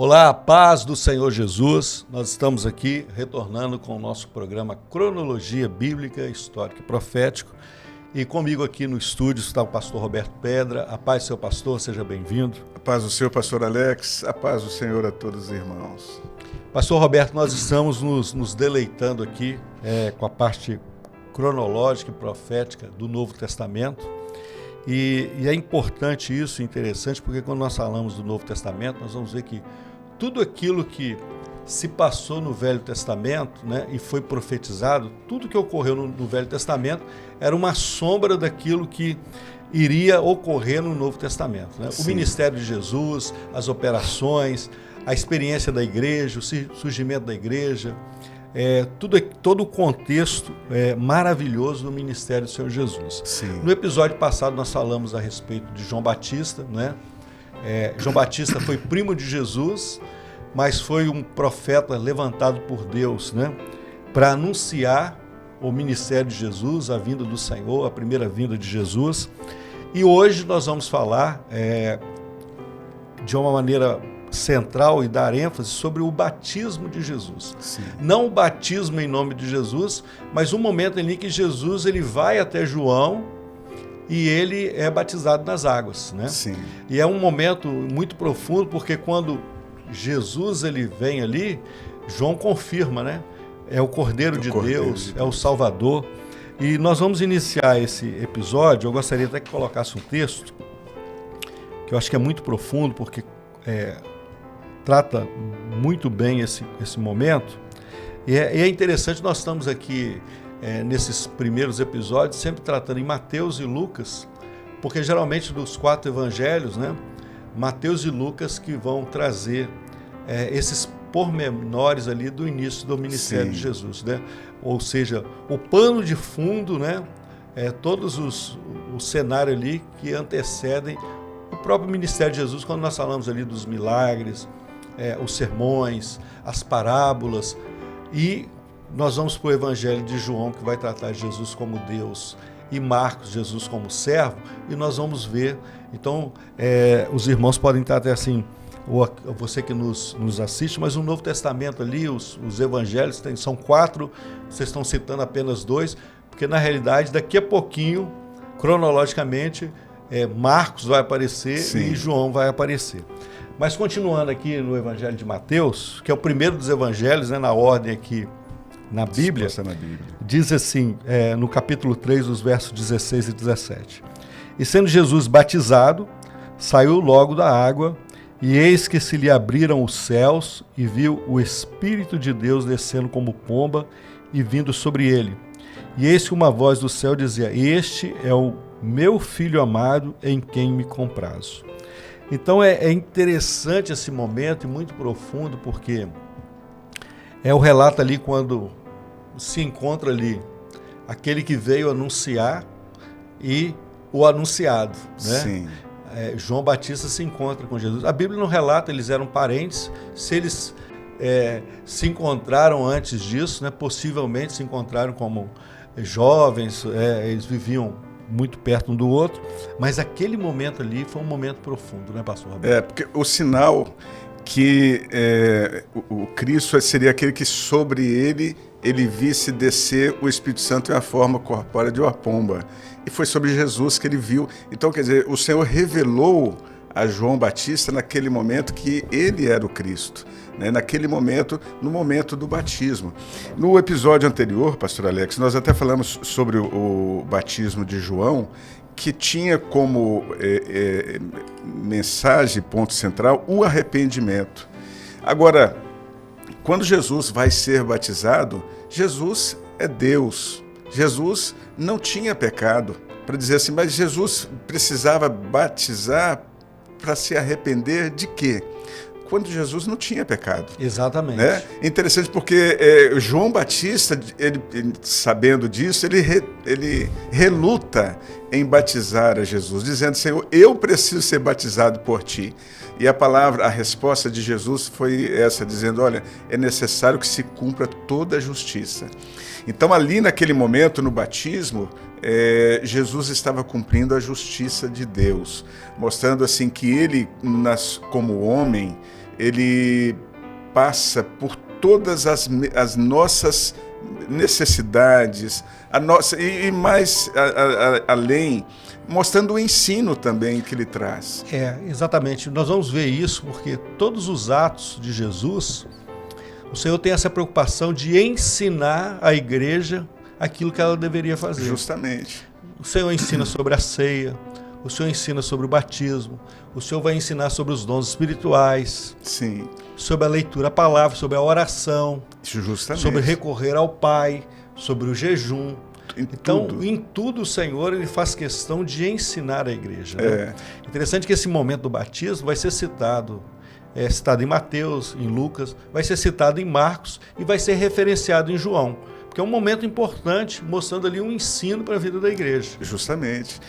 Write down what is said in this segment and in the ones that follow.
Olá, a paz do Senhor Jesus. Nós estamos aqui retornando com o nosso programa Cronologia Bíblica, Histórica e Profético. E comigo aqui no estúdio está o pastor Roberto Pedra. A paz do seu pastor, seja bem-vindo. A paz do seu pastor Alex, a paz do Senhor a todos os irmãos. Pastor Roberto, nós estamos nos deleitando aqui com a parte cronológica e profética do Novo Testamento. E é importante isso, interessante, porque quando nós falamos do Novo Testamento, nós vamos ver que tudo aquilo que se passou no Velho Testamento, né, e foi profetizado, tudo que ocorreu no Velho Testamento era uma sombra daquilo que iria ocorrer no Novo Testamento. Né? O ministério de Jesus, as operações, a experiência da igreja, o surgimento da igreja, todo o contexto maravilhoso do ministério do Senhor Jesus. Sim. No episódio passado nós falamos a respeito de João Batista, né? João Batista foi primo de Jesus, mas foi um profeta levantado por Deus, né? Para anunciar o ministério de Jesus, a vinda do Senhor, a primeira vinda de Jesus. E hoje nós vamos falar de uma maneira central e dar ênfase sobre o batismo de Jesus. Sim. Não o batismo em nome de Jesus, mas o momento em que Jesus ele vai até João e ele é batizado nas águas, né? Sim. E é um momento muito profundo, porque quando Jesus ele vem ali, João confirma, né? É o Cordeiro de Deus, é o Salvador. E nós vamos iniciar esse episódio. Eu gostaria até que colocasse um texto que eu acho que é muito profundo, porque trata muito bem esse momento. E é interessante, nós estamos aqui nesses primeiros episódios sempre tratando em Mateus e Lucas, porque geralmente dos 4 evangelhos, né, Mateus e Lucas que vão trazer esses pormenores ali do início do ministério de Jesus, né? Ou seja, o pano de fundo, né, todos o cenário ali que antecedem o próprio ministério de Jesus, quando nós falamos ali dos milagres, os sermões, as parábolas, e nós vamos para o Evangelho de João, que vai tratar Jesus como Deus, e Marcos, Jesus como servo, e nós vamos ver. Então, os irmãos podem estar até assim, ou você que nos assiste, mas no Novo Testamento ali, os Evangelhos são 4, vocês estão citando apenas 2, porque na realidade, daqui a pouquinho, cronologicamente, Marcos vai aparecer. Sim. E João vai aparecer. Mas continuando aqui no Evangelho de Mateus, que é o primeiro dos evangelhos, né, na ordem aqui na Bíblia, diz assim, no capítulo 3, os versos 16 e 17. E sendo Jesus batizado, saiu logo da água, e eis que se lhe abriram os céus, e viu o Espírito de Deus descendo como pomba e vindo sobre ele. E eis que uma voz do céu dizia: Este é o meu Filho amado, em quem me comprazo. Então é interessante esse momento e muito profundo, porque é o relato ali quando se encontra ali aquele que veio anunciar e o anunciado, né? Sim. João Batista se encontra com Jesus. A Bíblia não relata, eles eram parentes, se eles se encontraram antes disso, né? Possivelmente se encontraram como jovens, eles viviam muito perto um do outro, mas aquele momento ali foi um momento profundo, né, pastor Roberto? Porque o sinal que o Cristo seria aquele que sobre ele visse descer o Espírito Santo em uma forma corpórea de uma pomba. E foi sobre Jesus que ele viu. Então, quer dizer, o Senhor revelou a João Batista naquele momento que ele era o Cristo, né? Naquele momento, no momento do batismo. No episódio anterior, pastor Alex, nós até falamos sobre o batismo de João, que tinha como mensagem, ponto central, o arrependimento. Agora, quando Jesus vai ser batizado, Jesus é Deus. Jesus não tinha pecado. Para dizer assim, mas Jesus precisava batizar para se arrepender de quê? Quando Jesus não tinha pecado. Exatamente. Né? Interessante porque João Batista, ele, sabendo disso, ele reluta em batizar a Jesus, dizendo: Senhor, eu preciso ser batizado por ti. E a resposta de Jesus foi essa, dizendo: olha, é necessário que se cumpra toda a justiça. Então, ali naquele momento, no batismo, Jesus estava cumprindo a justiça de Deus, mostrando assim que ele, como homem, ele passa por todas as nossas necessidades, e mais além, mostrando o ensino também que ele traz. Exatamente. Nós vamos ver isso porque todos os atos de Jesus, o Senhor tem essa preocupação de ensinar a igreja aquilo que ela deveria fazer. Justamente. O Senhor ensina sobre a ceia, o Senhor ensina sobre o batismo, o Senhor vai ensinar sobre os dons espirituais, sim, sobre a leitura da palavra, sobre a oração, justamente, sobre recorrer ao Pai, sobre o jejum. Então, em tudo o Senhor ele faz questão de ensinar a igreja. Né? Interessante que esse momento do batismo vai ser citado em Mateus, em Lucas, vai ser citado em Marcos e vai ser referenciado em João. Porque é um momento importante, mostrando ali um ensino para a vida da igreja. Justamente.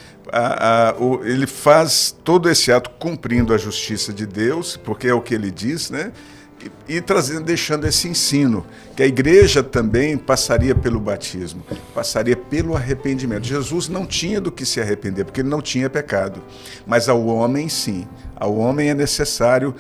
Ele faz todo esse ato cumprindo a justiça de Deus, porque é o que ele diz, né? E deixando esse ensino, que a igreja também passaria pelo batismo, passaria pelo arrependimento. Jesus não tinha do que se arrepender, porque ele não tinha pecado. Mas ao homem, sim. Ao homem é necessário,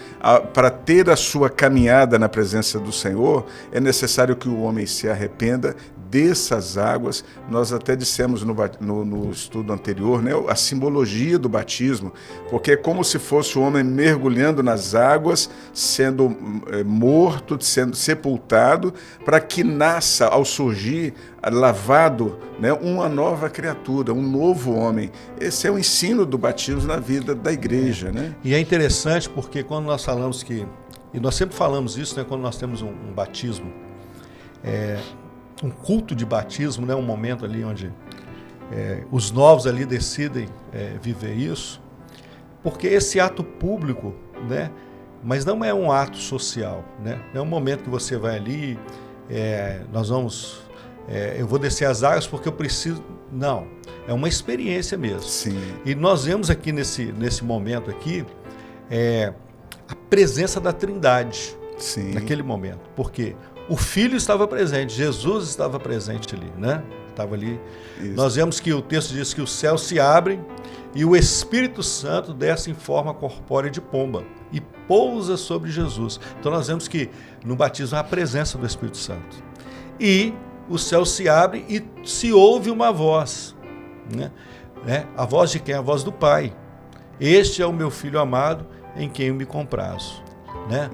para ter a sua caminhada na presença do Senhor, é necessário que o homem se arrependa, desça as águas. Nós até dissemos no estudo anterior, né, a simbologia do batismo, porque é como se fosse o homem mergulhando nas águas, sendo morto, sendo sepultado, para que nasça, ao surgir, lavado, né, uma nova criatura, um novo homem. Esse é o ensino do batismo na vida da igreja. Né? E é interessante porque quando nós falamos e nós sempre falamos isso, né, quando nós temos um batismo, um culto de batismo, né, um momento ali onde os novos ali decidem viver isso, porque esse ato público, né, mas não é um ato social, né, não é um momento que você vai ali, eu vou descer as águas porque eu preciso, não, é uma experiência mesmo. Sim. E nós vemos aqui nesse momento aqui, a presença da Trindade. Sim. Naquele momento, porque o Filho estava presente, Jesus estava presente ali, né? Estava ali. Isso. Nós vemos que o texto diz que os céus se abrem e o Espírito Santo desce em forma corpórea de pomba e pousa sobre Jesus. Então nós vemos que no batismo há a presença do Espírito Santo. E o céu se abre e se ouve uma voz, né? A voz de quem? A voz do Pai. Este é o meu Filho amado em quem eu me comprazo. Né?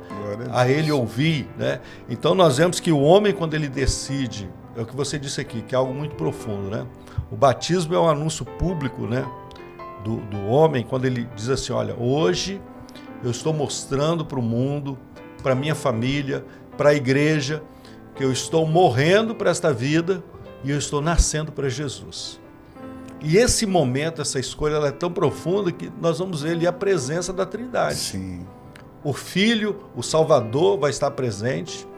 A ele ouvir, né? Então nós vemos que o homem, quando ele decide, é o que você disse aqui, que é algo muito profundo, né? O batismo é um anúncio público, né, do homem, quando ele diz assim: olha, hoje eu estou mostrando para o mundo, para a minha família, para a igreja, que eu estou morrendo para esta vida e eu estou nascendo para Jesus. E esse momento, essa escolha, ela é tão profunda que nós vamos ver ali a presença da Trindade. Sim. O Filho, o Salvador, vai estar presente.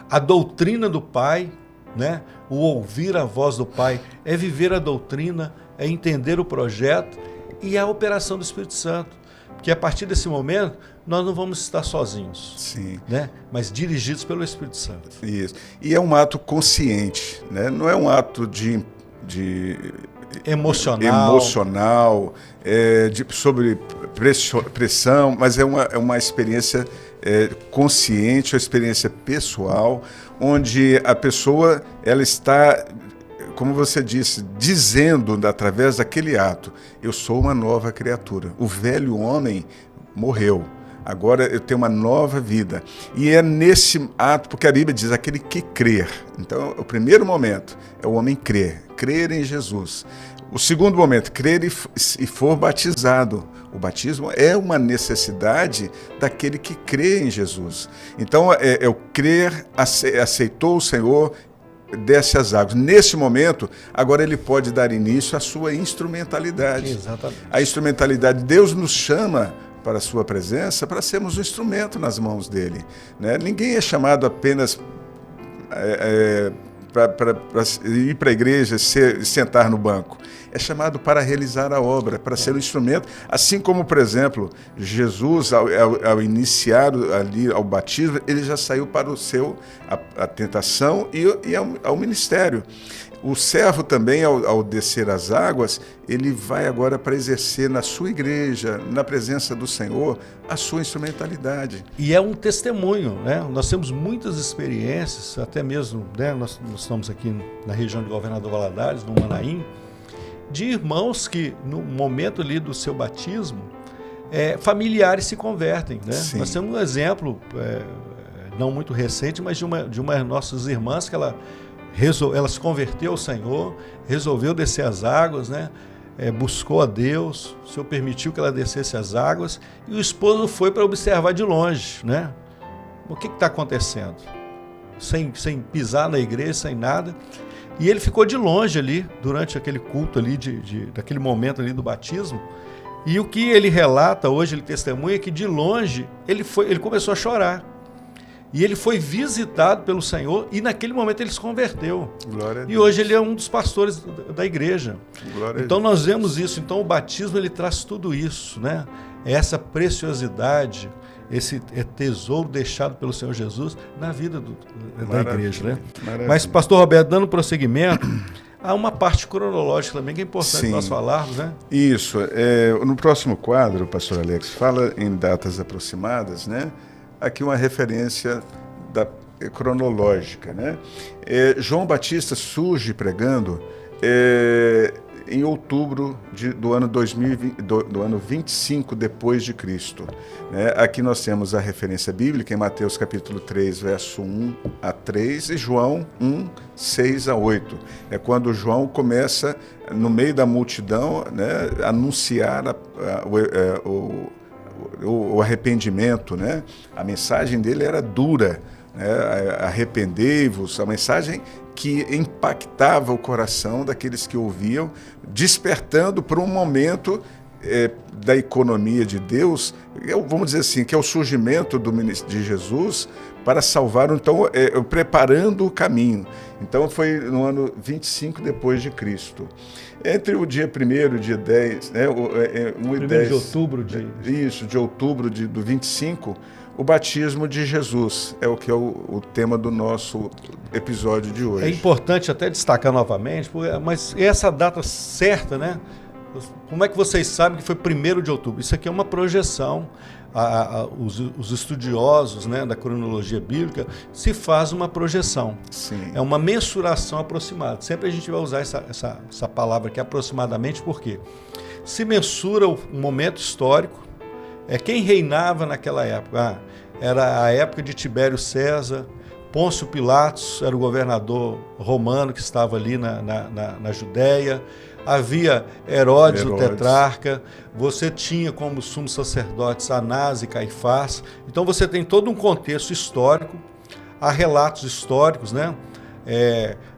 A doutrina do Pai, né? O ouvir a voz do Pai, é viver a doutrina, é entender o projeto e a operação do Espírito Santo. Porque a partir desse momento, nós não vamos estar sozinhos. Sim. Né? Mas dirigidos pelo Espírito Santo. Isso. E é um ato consciente, né? Não é um ato de emocional, sobre pressão, mas é uma experiência consciente, uma experiência pessoal, onde a pessoa ela está, como você disse, dizendo através daquele ato: eu sou uma nova criatura. O velho homem morreu. Agora eu tenho uma nova vida. E é nesse ato, porque a Bíblia diz aquele que crer. Então, o primeiro momento é o homem crer em Jesus. O segundo momento, crer e for batizado. O batismo é uma necessidade daquele que crê em Jesus. Então, é o crer, aceitou o Senhor, desce as águas. Nesse momento, agora ele pode dar início à sua instrumentalidade. Exatamente. A instrumentalidade, Deus nos chama para a sua presença, para sermos um instrumento nas mãos dele. Né? Ninguém é chamado apenas para ir para a igreja, sentar no banco. É chamado para realizar a obra, para ser um instrumento. Assim como, por exemplo, Jesus, ao iniciar ali ao batismo, ele já saiu para a tentação e ao ministério. O servo também, ao descer as águas, ele vai agora para exercer na sua igreja, na presença do Senhor, a sua instrumentalidade. E é um testemunho, né? Nós temos muitas experiências, até mesmo, né? Nós estamos aqui na região de Governador Valadares, no Manaim, de irmãos que, no momento ali do seu batismo, familiares se convertem, né? Nós temos um exemplo, não muito recente, mas de uma das nossas irmãs que ela se converteu ao Senhor, resolveu descer as águas, né? Buscou a Deus, o Senhor permitiu que ela descesse as águas, e o esposo foi para observar de longe, né? O que está acontecendo? Sem pisar na igreja, sem nada. E ele ficou de longe ali, durante aquele culto ali, daquele momento ali do batismo. E o que ele relata hoje, ele testemunha, é que de longe ele começou a chorar. E ele foi visitado pelo Senhor e naquele momento ele se converteu. Glória a Deus. E hoje ele é um dos pastores da igreja. Glória então a Deus. nós vemos isso. Então o batismo ele traz tudo isso, né? Essa preciosidade, esse tesouro deixado pelo Senhor Jesus na vida da igreja, né? Maravilha. Mas, pastor Roberto, dando prosseguimento, há uma parte cronológica também que é importante nós falarmos, né? Isso. No próximo quadro, pastor Alex, fala em datas aproximadas, né? Aqui uma referência cronológica, né? João Batista surge pregando em outubro do ano 2020, do ano 25 depois de Cristo. Né? Aqui nós temos a referência bíblica em Mateus capítulo 3, verso 1 a 3 e João 1, 6 a 8. É quando João começa, no meio da multidão, né, anunciar o arrependimento, né? A mensagem dele era dura, né? Arrependei-vos, a mensagem que impactava o coração daqueles que ouviam, despertando para um momento da economia de Deus, vamos dizer assim, que é o surgimento de Jesus para salvar, então, preparando o caminho. Então, foi no ano 25 depois de Cristo. Entre o dia 1º e o dia 10, né, 1 e 10, de outubro de outubro do 25, o batismo de Jesus é o que é o tema do nosso episódio de hoje. É importante até destacar novamente, mas essa data certa, né? Como é que vocês sabem que foi 1º de outubro? Isso aqui é uma projeção. Os estudiosos, né, da cronologia bíblica se faz uma projeção. Sim. É uma mensuração aproximada. Sempre a gente vai usar essa palavra aqui, aproximadamente, porque se mensura o momento histórico, quem reinava naquela época. Era a época de Tibério César, Pôncio Pilatos era o governador romano que estava ali na Judéia, havia Herodes, o tetrarca, você tinha como sumos sacerdotes Anás e Caifás. Então você tem todo um contexto histórico, há relatos históricos, né?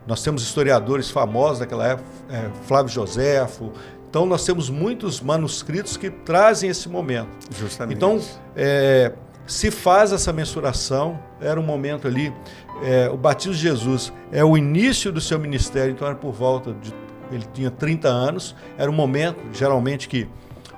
Nós temos historiadores famosos daquela época, Flávio Joséfo. Então nós temos muitos manuscritos que trazem esse momento. Justamente. Então se faz essa mensuração, era um momento ali, o batismo de Jesus é o início do seu ministério, então era por volta de, ele tinha 30 anos, era um momento, geralmente, que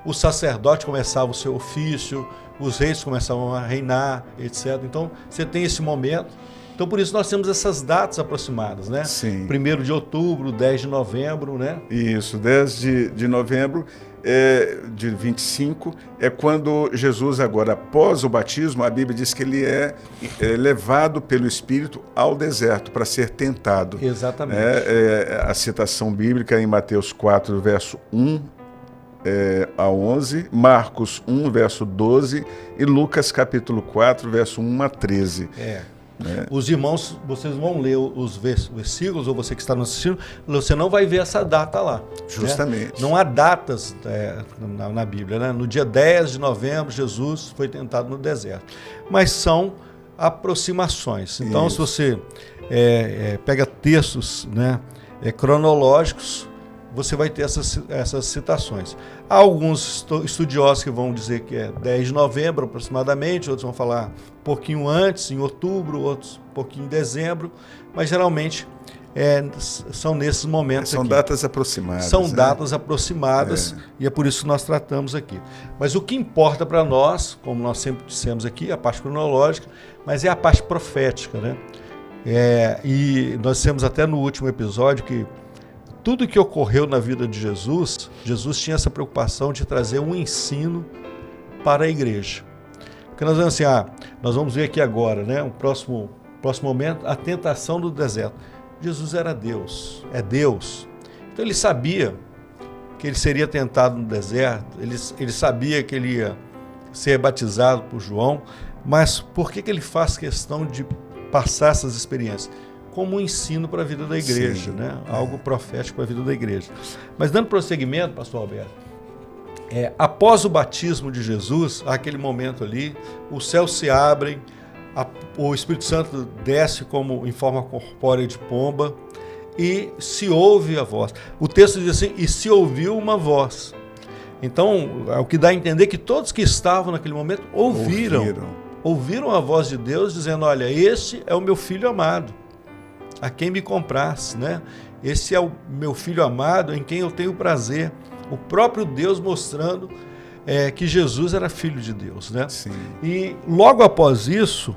o sacerdote começava o seu ofício, os reis começavam a reinar, etc. Então, você tem esse momento. Então, por isso, nós temos essas datas aproximadas, né? Sim. 1º de outubro, 10 de novembro, né? Isso, 10 de novembro de 25, é quando Jesus, agora, após o batismo, a Bíblia diz que ele é levado pelo Espírito ao deserto para ser tentado. Exatamente. A citação bíblica em Mateus 4, verso 1 a 11, Marcos 1, verso 12 e Lucas capítulo 4, verso 1 a 13. Os irmãos, vocês vão ler os versículos, ou você que está nos assistindo, você não vai ver essa data lá. Justamente. Né? Não há datas na Bíblia. Né? No dia 10 de novembro, Jesus foi tentado no deserto. Mas são aproximações. Então, se você pega textos, né, cronológicos, você vai ter essas citações. Há alguns estudiosos que vão dizer que é 10 de novembro aproximadamente, outros vão falar um pouquinho antes, em outubro, outros um pouquinho em dezembro, mas geralmente são nesses momentos São aqui. datas aproximadas. São datas aproximadas e é por isso que nós tratamos aqui. Mas o que importa para nós, como nós sempre dissemos aqui, a parte cronológica, mas é a parte profética, né? E nós temos até no último episódio que tudo que ocorreu na vida de Jesus, Jesus tinha essa preocupação de trazer um ensino para a igreja. Porque nós vamos assim, nós vamos ver aqui agora, né, um próximo momento, a tentação do deserto. Jesus era Deus, é Deus. Então ele sabia que ele seria tentado no deserto, ele sabia que ele ia ser batizado por João, mas por que ele faz questão de passar essas experiências? Como um ensino para a vida da igreja, né? Algo profético para a vida da igreja. Mas dando prosseguimento, pastor Alberto, após o batismo de Jesus, aquele momento ali, os céus se abrem, o Espírito Santo desce como em forma corpórea de pomba e se ouve a voz. O texto diz assim, e se ouviu uma voz. Então, o que dá a entender que todos que estavam naquele momento ouviram a voz de Deus dizendo, olha, esse é o meu filho amado, a quem me compraste, né? Esse é o meu filho amado em quem eu tenho prazer. O próprio Deus mostrando que Jesus era filho de Deus, né? Sim. E logo após isso,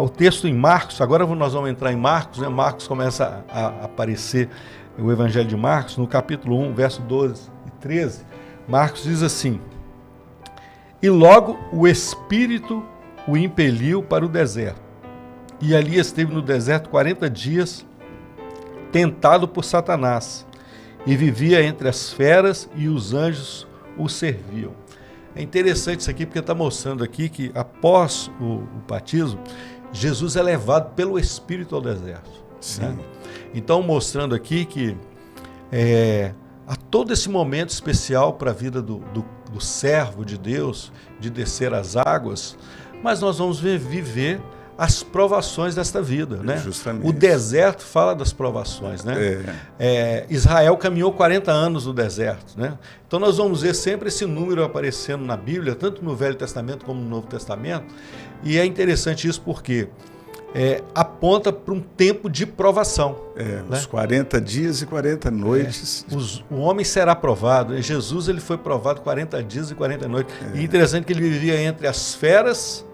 o texto em Marcos, agora nós vamos entrar em Marcos, né? Marcos começa a aparecer, o Evangelho de Marcos, no capítulo 1, verso 12 e 13, Marcos diz assim, e logo o Espírito o impeliu para o deserto, e ali esteve no deserto 40 dias, tentado por Satanás, e vivia entre as feras e os anjos o serviam. É interessante isso aqui porque está mostrando aqui que após o batismo, Jesus é levado pelo Espírito ao deserto. Né? Então mostrando aqui que há todo esse momento especial para a vida do servo de Deus, de descer as águas, mas nós vamos viver as provações desta vida, né? Justamente. O deserto fala das provações, né? Israel caminhou 40 anos no deserto, né? Então nós vamos ver sempre esse número aparecendo na Bíblia, tanto no Velho Testamento como no Novo Testamento, e é interessante isso porque aponta para um tempo de provação. Né? Os 40 dias e 40 noites. O homem será provado. Jesus ele foi provado 40 dias e 40 noites. E é interessante que ele vivia entre as feras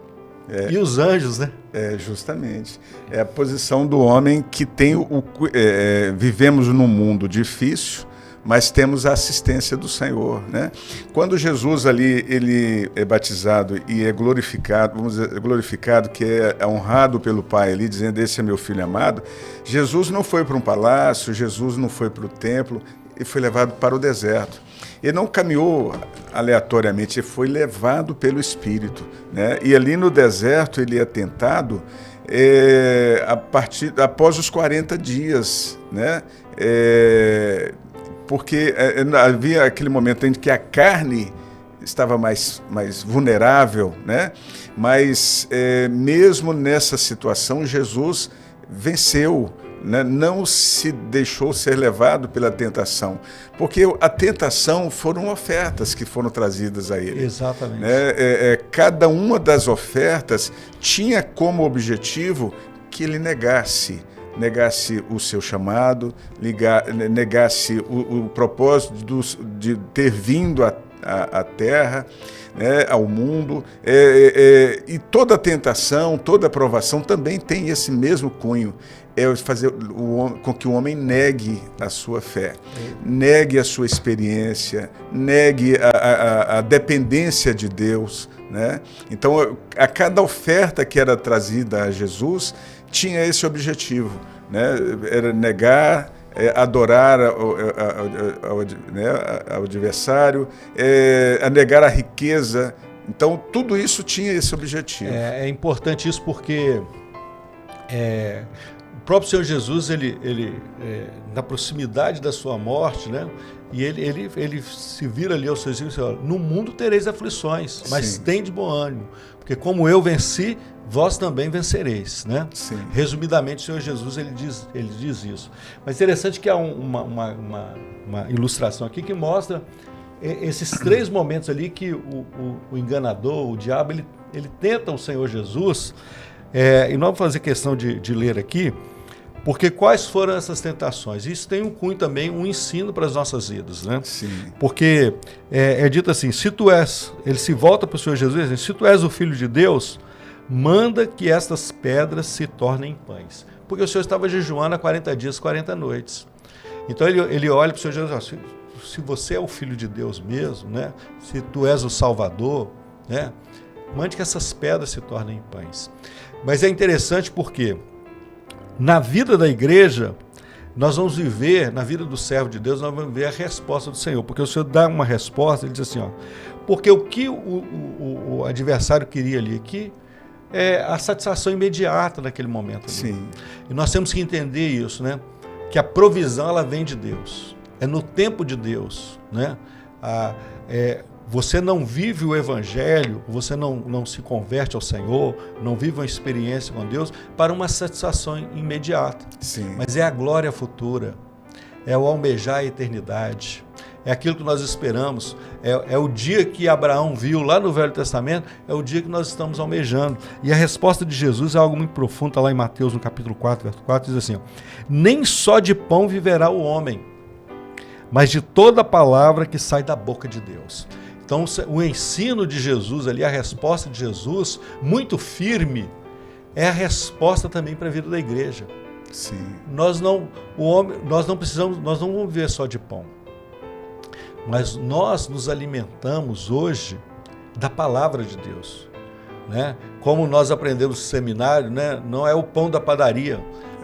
e os anjos, né? Justamente. É a posição do homem que tem vivemos num mundo difícil, mas temos a assistência do Senhor, né? Quando Jesus ali ele é batizado e é glorificado, vamos dizer, glorificado, que é honrado pelo Pai ali, dizendo esse é meu filho amado, Jesus não foi para um palácio, Jesus não foi para o templo, ele foi levado para o deserto. Ele não caminhou aleatoriamente, ele foi levado pelo Espírito, né? E ali no deserto ele é tentado após os 40 dias, né? Porque havia aquele momento em que a carne estava mais vulnerável, né? Mas mesmo nessa situação Jesus venceu, né? Não se deixou ser levado pela tentação, porque a tentação foram ofertas que foram trazidas a ele. Exatamente. Cada uma das ofertas tinha como objetivo que ele negasse o seu chamado, negasse o propósito de ter vindo à terra, né, ao mundo, e toda tentação, toda provação também tem esse mesmo cunho, fazer com que o homem negue a sua fé, negue a sua experiência, negue a dependência de Deus, né? Então, a cada oferta que era trazida a Jesus, tinha esse objetivo, né? Era negar, adorar ao adversário, a negar a riqueza. Então, tudo isso tinha esse objetivo. É importante isso porque o próprio Senhor Jesus, ele na proximidade da sua morte, né? E ele se vira ali aos seus discípulos e diz, no mundo tereis aflições, mas tem de bom ânimo, porque como eu venci, vós também vencereis, né? Sim. Resumidamente, o Senhor Jesus ele diz isso. Mas interessante que há uma ilustração aqui que mostra esses 3 momentos ali que o enganador, o diabo, ele tenta o Senhor Jesus, e nós vamos fazer questão de ler aqui, porque quais foram essas tentações? Isso tem um cunho também, um ensino para as nossas vidas, né? Sim. Porque é dito assim, se tu és, ele se volta para o Senhor Jesus, se tu és o Filho de Deus, manda que estas pedras se tornem pães. Porque o Senhor estava jejuando há 40 dias, 40 noites. Então ele olha para o Senhor Jesus, se você é o Filho de Deus mesmo, né? Se tu és o Salvador, né? Mande que essas pedras se tornem pães. Mas é interessante porque na vida da igreja, nós vamos viver, na vida do servo de Deus, nós vamos ver a resposta do Senhor. Porque o Senhor dá uma resposta, ele diz assim, ó, porque o que o adversário queria ali aqui é a satisfação imediata naquele momento ali. Sim. E nós temos que entender isso, né? Que a provisão, ela vem de Deus. É no tempo de Deus, né? Você não vive o Evangelho, você não se converte ao Senhor, não vive uma experiência com Deus para uma satisfação imediata. Sim. Mas é a glória futura, é o almejar a eternidade, é aquilo que nós esperamos, é o dia que Abraão viu lá no Velho Testamento, é o dia que nós estamos almejando. E a resposta de Jesus é algo muito profundo, está lá em Mateus, no capítulo 4, verso 4, diz assim, ó, nem só de pão viverá o homem, mas de toda palavra que sai da boca de Deus. Então, o ensino de Jesus ali, a resposta de Jesus, muito firme, é a resposta também para a vida da igreja. Sim. Nós não vamos viver só de pão, mas nós nos alimentamos hoje da palavra de Deus, né? Como nós aprendemos no seminário, né? Não é o pão da padaria,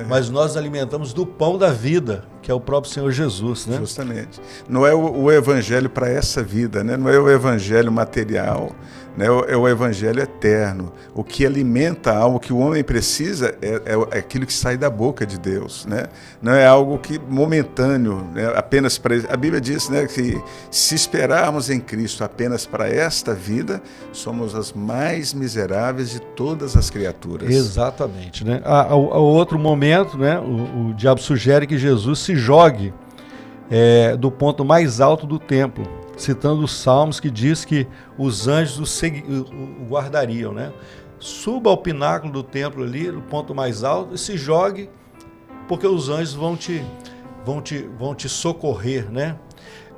mas nós alimentamos do pão da vida, que é o próprio Senhor Jesus, né? Justamente. Não é o evangelho para essa vida, né? Não é o evangelho material, né? É o evangelho eterno. O que alimenta algo que o homem precisa é aquilo que sai da boca de Deus, né? Não é algo que momentâneo, né? Apenas para... A Bíblia diz, né, que se esperarmos em Cristo apenas para esta vida, somos as mais miseráveis de todas as criaturas. Exatamente, né? A outro momento, né, o diabo sugere que Jesus se jogue do ponto mais alto do templo, citando os Salmos que diz que os anjos o guardariam, né? Suba ao pináculo do templo ali, no ponto mais alto, e se jogue, porque os anjos vão te socorrer, né?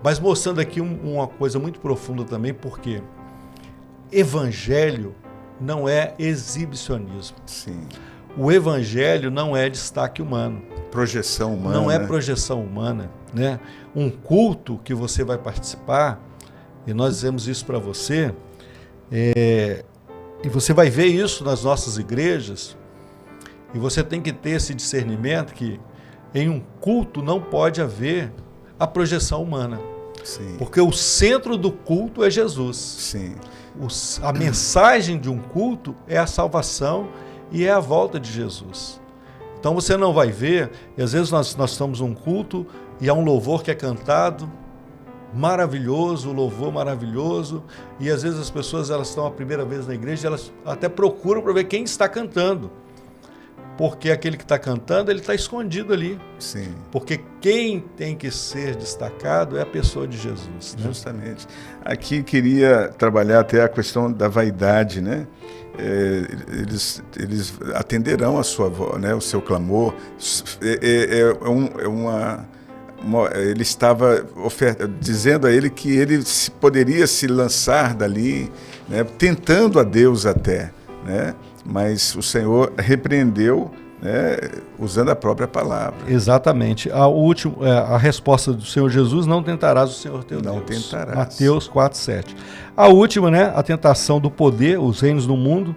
Mas mostrando aqui uma coisa muito profunda também, porque evangelho não é exibicionismo. Sim. O evangelho não é destaque humano. Projeção humana. Não é projeção humana, né? Um culto que você vai participar, e nós dizemos isso para você, e você vai ver isso nas nossas igrejas, e você tem que ter esse discernimento que em um culto não pode haver a projeção humana. Sim. Porque o centro do culto é Jesus. Sim. A mensagem de um culto é a salvação e é a volta de Jesus. Então você não vai ver, e às vezes nós estamos num culto e há um louvor que é cantado, maravilhoso, o louvor maravilhoso, e às vezes as pessoas elas estão a primeira vez na igreja, elas até procuram para ver quem está cantando, porque aquele que está cantando, ele está escondido ali. Sim. Porque quem tem que ser destacado é a pessoa de Jesus, né? Justamente. Aqui queria trabalhar até a questão da vaidade, né? Eles atenderão a sua voz, né? O seu clamor. Ele estava dizendo a ele que ele poderia se lançar dali, né? Tentando a Deus até, né? Mas o Senhor repreendeu, né, usando a própria palavra. Exatamente. A resposta do Senhor Jesus: não tentarás o Senhor teu Deus. Não tentarás. Mateus 4:7. A última, né, a tentação do poder, os reinos do mundo,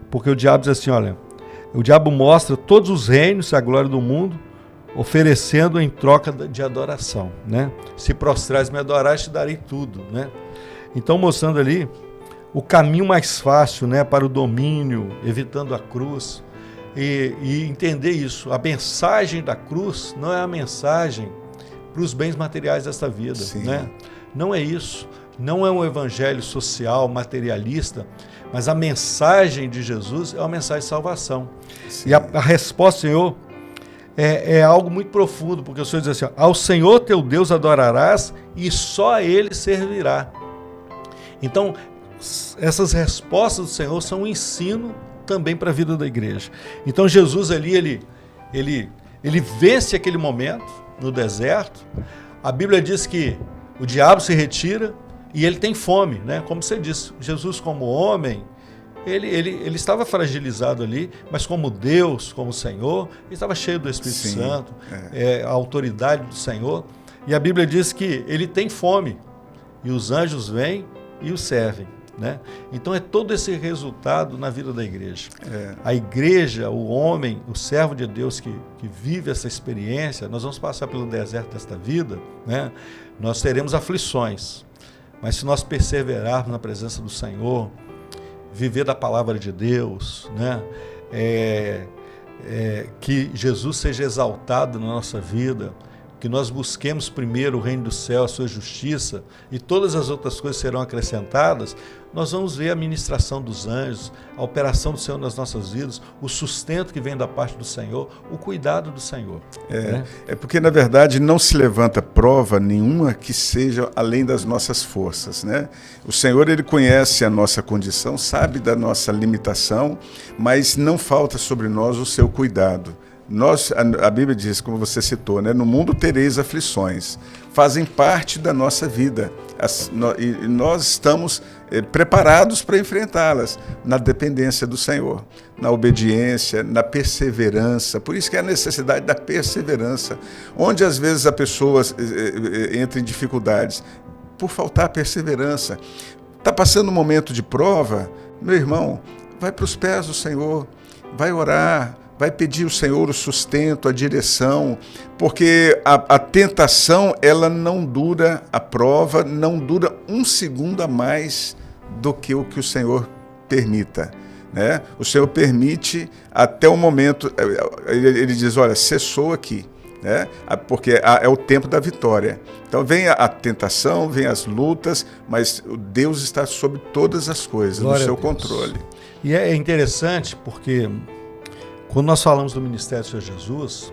porque o diabo diz assim, olha, o diabo mostra todos os reinos, a glória do mundo, oferecendo em troca de adoração, né? Se prostrares me adorares, te darei tudo, né? Então mostrando ali o caminho mais fácil, né, para o domínio, evitando a cruz, e entender isso. A mensagem da cruz não é a mensagem para os bens materiais desta vida, né? Não é isso. Não é um evangelho social, materialista, mas a mensagem de Jesus é uma mensagem de salvação. Sim. E a resposta, Senhor, é algo muito profundo, porque o Senhor diz assim, ó, ao Senhor teu Deus adorarás e só a Ele servirá. Então, essas respostas do Senhor são um ensino também para a vida da igreja. Então Jesus ali, ele vence aquele momento no deserto. A Bíblia diz que o diabo se retira e ele tem fome, né? Como você disse, Jesus como homem, ele estava fragilizado ali, mas como Deus, como Senhor, ele estava cheio do Espírito Santo, a autoridade do Senhor. E a Bíblia diz que ele tem fome, e os anjos vêm e o servem, né? Então é todo esse resultado na vida da igreja. A igreja, o homem, o servo de Deus que vive essa experiência, nós vamos passar pelo deserto desta vida, né? Nós teremos aflições, mas se nós perseverarmos na presença do Senhor, viver da palavra de Deus, né? Que Jesus seja exaltado na nossa vida, que nós busquemos primeiro o reino do céu, a sua justiça, e todas as outras coisas serão acrescentadas, nós vamos ver a ministração dos anjos, a operação do Senhor nas nossas vidas, o sustento que vem da parte do Senhor, o cuidado do Senhor. Né? É porque, na verdade, não se levanta prova nenhuma que seja além das nossas forças, né? O Senhor, Ele conhece a nossa condição, sabe da nossa limitação, mas não falta sobre nós o seu cuidado. A Bíblia diz, como você citou, né? No mundo tereis aflições, fazem parte da nossa vida, e nós estamos preparados para enfrentá-las, na dependência do Senhor, na obediência, na perseverança. Por isso que é a necessidade da perseverança, onde às vezes a pessoa entra em dificuldades, por faltar perseverança. Está passando um momento de prova, meu irmão, vai para os pés do Senhor, vai orar, vai pedir ao Senhor o sustento, a direção, porque a tentação, ela não dura, a prova não dura um segundo a mais do que o Senhor permita, né? O Senhor permite até o momento, ele diz, olha, cessou aqui, né? Porque é o tempo da vitória. Então vem a tentação, vem as lutas, mas Deus está sobre todas as coisas, no seu controle. E é interessante porque quando nós falamos do ministério do Senhor Jesus,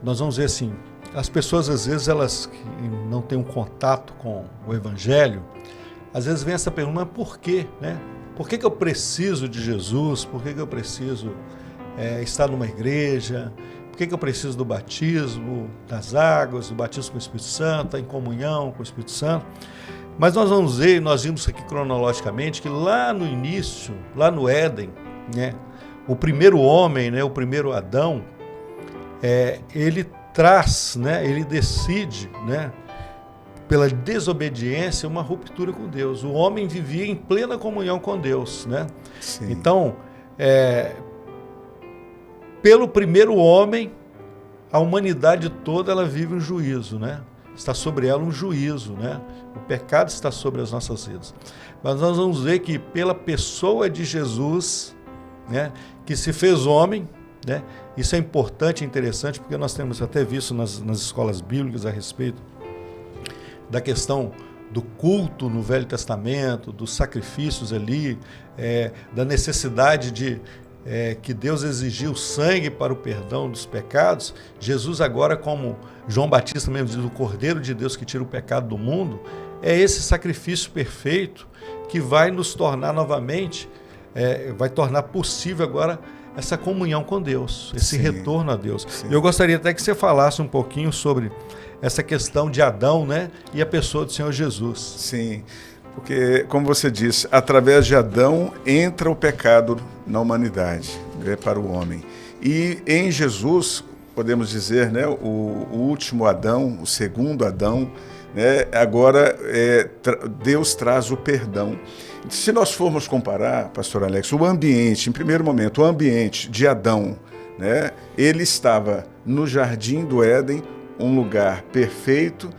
nós vamos ver assim, as pessoas às vezes elas que não têm um contato com o Evangelho, às vezes vem essa pergunta, mas por quê? Né? Por que eu preciso de Jesus? Por que eu preciso estar numa igreja? Por que eu preciso do batismo, das águas, do batismo com o Espírito Santo, em comunhão com o Espírito Santo? Mas nós vamos ver, nós vimos aqui cronologicamente, que lá no início, lá no Éden, né? O primeiro homem, né, o primeiro Adão, ele traz, né, ele decide, né, pela desobediência, uma ruptura com Deus. O homem vivia em plena comunhão com Deus, né? Sim. Então, pelo primeiro homem, a humanidade toda ela vive um juízo, né? Está sobre ela um juízo, né? O pecado está sobre as nossas vidas. Mas nós vamos ver que pela pessoa de Jesus, né, que se fez homem, né? Isso é importante e interessante porque nós temos até visto nas escolas bíblicas a respeito da questão do culto no Velho Testamento, dos sacrifícios ali, da necessidade de que Deus exigiu sangue para o perdão dos pecados. Jesus agora, como João Batista mesmo diz, o Cordeiro de Deus que tira o pecado do mundo, é esse sacrifício perfeito que vai nos tornar novamente, vai tornar possível agora essa comunhão com Deus, esse retorno a Deus. Sim. Eu gostaria até que você falasse um pouquinho sobre essa questão de Adão, né, e a pessoa do Senhor Jesus. Sim, porque, como você disse, através de Adão entra o pecado na humanidade, né, para o homem. E em Jesus, podemos dizer, né, o último Adão, o segundo Adão, né, agora Deus traz o perdão. Se nós formos comparar, pastor Alex, o ambiente, em primeiro momento, o ambiente de Adão, né, ele estava no jardim do Éden, um lugar perfeito,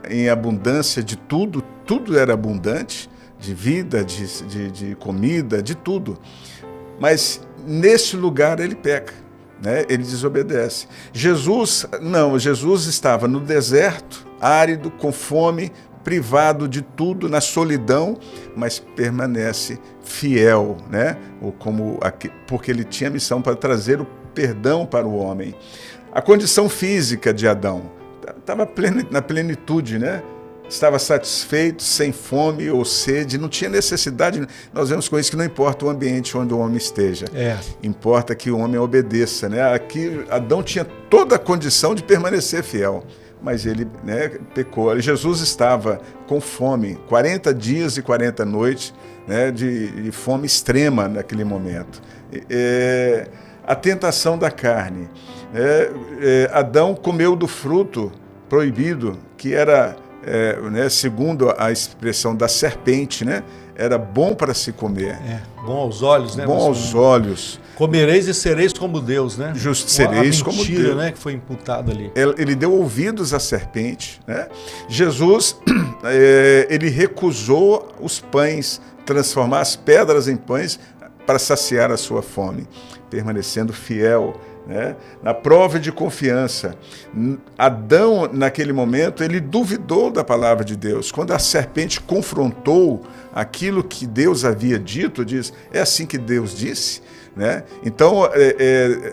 em abundância de tudo, tudo era abundante, de vida, de comida, de tudo. Mas nesse lugar ele peca, né? Ele desobedece. Jesus estava no deserto, árido, com fome, privado de tudo, na solidão, mas permanece fiel, né? Porque ele tinha a missão para trazer o perdão para o homem. A condição física de Adão estava na plenitude, né? Estava satisfeito, sem fome ou sede, não tinha necessidade. Nós vemos com isso que não importa o ambiente onde o homem esteja, importa que o homem obedeça, né? Aqui Adão tinha toda a condição de permanecer fiel, mas ele, né, pecou. Jesus estava com fome, 40 dias e 40 noites, né, de fome extrema naquele momento. A tentação da carne. Adão comeu do fruto proibido, que era, né, segundo a expressão da serpente, né, era bom para se comer. Bom aos olhos, né? Bom aos olhos. Comereis e sereis como Deus, né? Sereis como Deus. Né, que foi imputada ali. Ele deu ouvidos à serpente, né? Jesus, ele recusou os pães, transformar as pedras em pães para saciar a sua fome, permanecendo fiel, né? Na prova de confiança. Adão, naquele momento, ele duvidou da palavra de Deus. Quando a serpente confrontou aquilo que Deus havia dito, diz, é assim que Deus disse? Né? Então,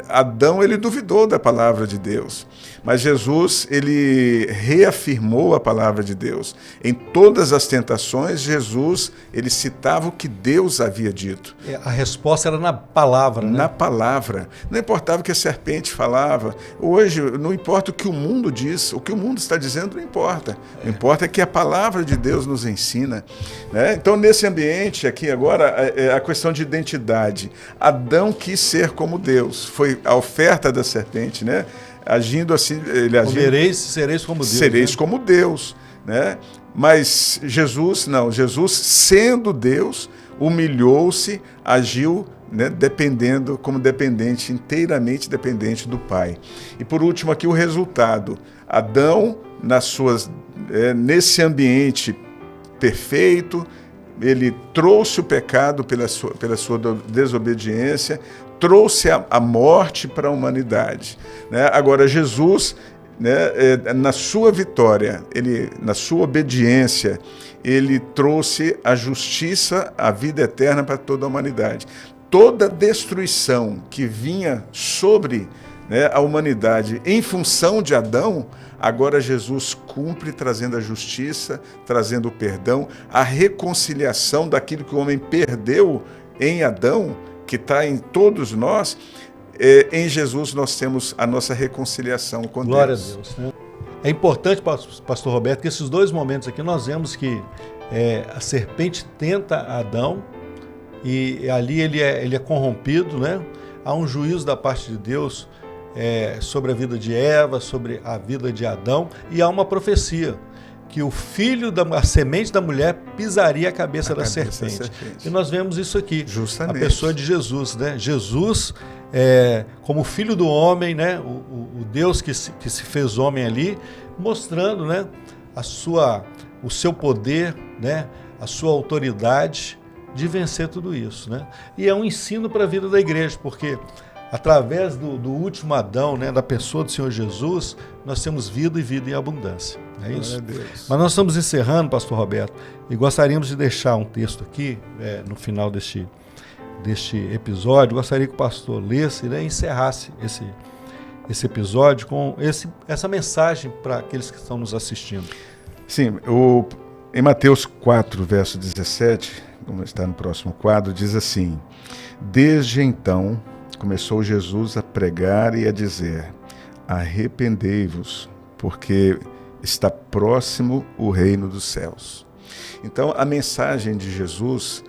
Adão, ele duvidou da palavra de Deus, mas Jesus, ele reafirmou a palavra de Deus. Em todas as tentações, Jesus, ele citava o que Deus havia dito. A resposta era na palavra, né? Na palavra. Não importava o que a serpente falava. Hoje, não importa o que o mundo diz, o que o mundo está dizendo não importa. O que importa é que a palavra de Deus nos ensina, né? Então, nesse ambiente aqui agora, a questão de identidade. Adão quis ser como Deus. Foi a oferta da serpente, né? Agindo assim, ele agiu. Comereis e sereis como Deus. Sereis, né, como Deus, né? Mas Jesus, não. Jesus, sendo Deus, humilhou-se, agiu, né, como dependente, inteiramente dependente do Pai. E por último aqui o resultado. Adão, nesse ambiente perfeito, ele trouxe o pecado pela sua desobediência, trouxe a morte para a humanidade, né? Agora Jesus, né, na sua vitória, na sua obediência, ele trouxe a justiça, a vida eterna para toda a humanidade. Toda destruição que vinha sobre, né, a humanidade em função de Adão, agora Jesus cumpre, trazendo a justiça, trazendo o perdão, a reconciliação daquilo que o homem perdeu em Adão, que está em todos nós. Em Jesus nós temos a nossa reconciliação com Deus. Glória a Deus, né? É importante, pastor Roberto, que esses dois momentos aqui nós vemos que a serpente tenta Adão e ali ele é corrompido, né? Há um juízo da parte de Deus sobre a vida de Eva, sobre a vida de Adão, e há uma profecia que o filho, a semente da mulher pisaria a cabeça da serpente. E nós vemos isso aqui, justamente, a pessoa de Jesus, né? Jesus, como filho do homem, né? O Deus que se fez homem ali, mostrando, né, o seu poder, né, a sua autoridade de vencer tudo isso, né? E é um ensino para a vida da igreja, porque através do último Adão, né, da pessoa do Senhor Jesus, nós temos vida e vida em abundância. É isso? Mas nós estamos encerrando, pastor Roberto, e gostaríamos de deixar um texto aqui, no final deste episódio. Gostaria que o pastor lesse, né, e encerrasse esse episódio com essa mensagem para aqueles que estão nos assistindo. Sim, em Mateus 4, verso 17, como está no próximo quadro, diz assim: desde então começou Jesus a pregar e a dizer: arrependei-vos, porque está próximo o reino dos céus. Então, a mensagem de Jesus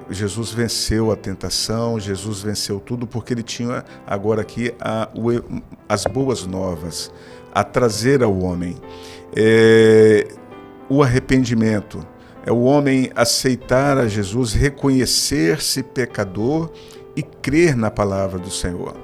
Jesus venceu a tentação, Jesus venceu tudo, porque ele tinha agora aqui as boas novas a trazer ao homem. O arrependimento é o homem aceitar a Jesus, reconhecer-se pecador e crer na palavra do Senhor.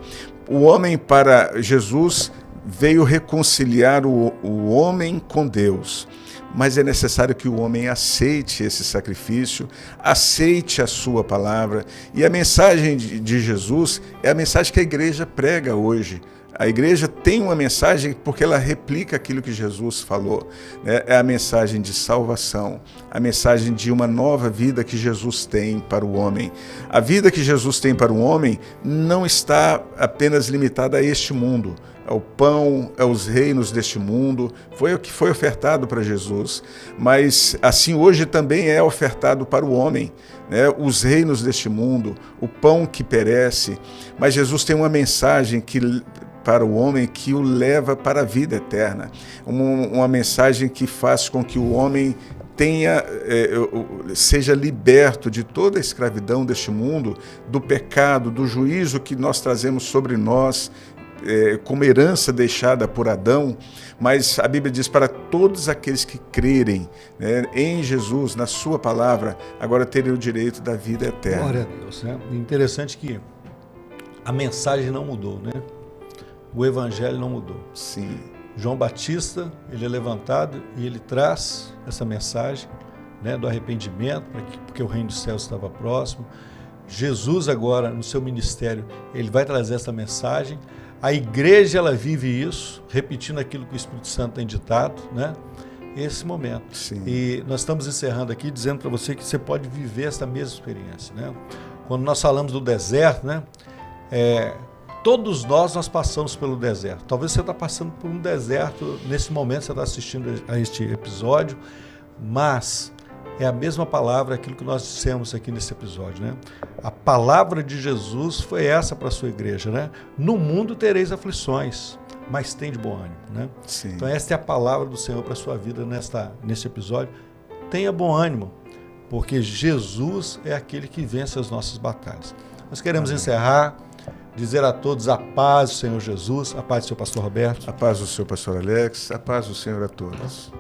O homem, para Jesus, veio reconciliar o homem com Deus, mas é necessário que o homem aceite esse sacrifício, aceite a sua palavra. E a mensagem de Jesus é a mensagem que a igreja prega hoje. A igreja tem uma mensagem porque ela replica aquilo que Jesus falou, né? É a mensagem de salvação, a mensagem de uma nova vida que Jesus tem para o homem. A vida que Jesus tem para o homem não está apenas limitada a este mundo, ao pão, aos reinos deste mundo, foi o que foi ofertado para Jesus, mas assim hoje também é ofertado para o homem, né? Os reinos deste mundo, o pão que perece, mas Jesus tem uma mensagem que para o homem que o leva para a vida eterna. Uma mensagem que faz com que o homem seja liberto de toda a escravidão deste mundo, do pecado, do juízo que nós trazemos sobre nós, como herança deixada por Adão, mas a Bíblia diz para todos aqueles que crerem, né, em Jesus, na sua palavra, agora terem o direito da vida eterna. Glória a Deus, né? Interessante que a mensagem não mudou, né? O evangelho não mudou. Sim. João Batista, ele é levantado e ele traz essa mensagem, né, do arrependimento, porque o reino dos céus estava próximo. Jesus agora, no seu ministério, ele vai trazer essa mensagem. A igreja, ela vive isso, repetindo aquilo que o Espírito Santo tem ditado, né? Esse momento. Sim. E nós estamos encerrando aqui dizendo para você que você pode viver essa mesma experiência, né? Quando nós falamos do deserto, né? Todos nós passamos pelo deserto. Talvez você está passando por um deserto nesse momento, você está assistindo a este episódio, mas é a mesma palavra, aquilo que nós dissemos aqui nesse episódio, né? A palavra de Jesus foi essa para a sua igreja, né? No mundo tereis aflições, mas tem de bom ânimo, né? Sim. Então esta é a palavra do Senhor para a sua vida nesse episódio. Tenha bom ânimo, porque Jesus é aquele que vence as nossas batalhas. Nós queremos encerrar, dizer a todos a paz do Senhor Jesus, a paz do seu pastor Roberto. A paz do seu pastor Alex, a paz do Senhor a todos.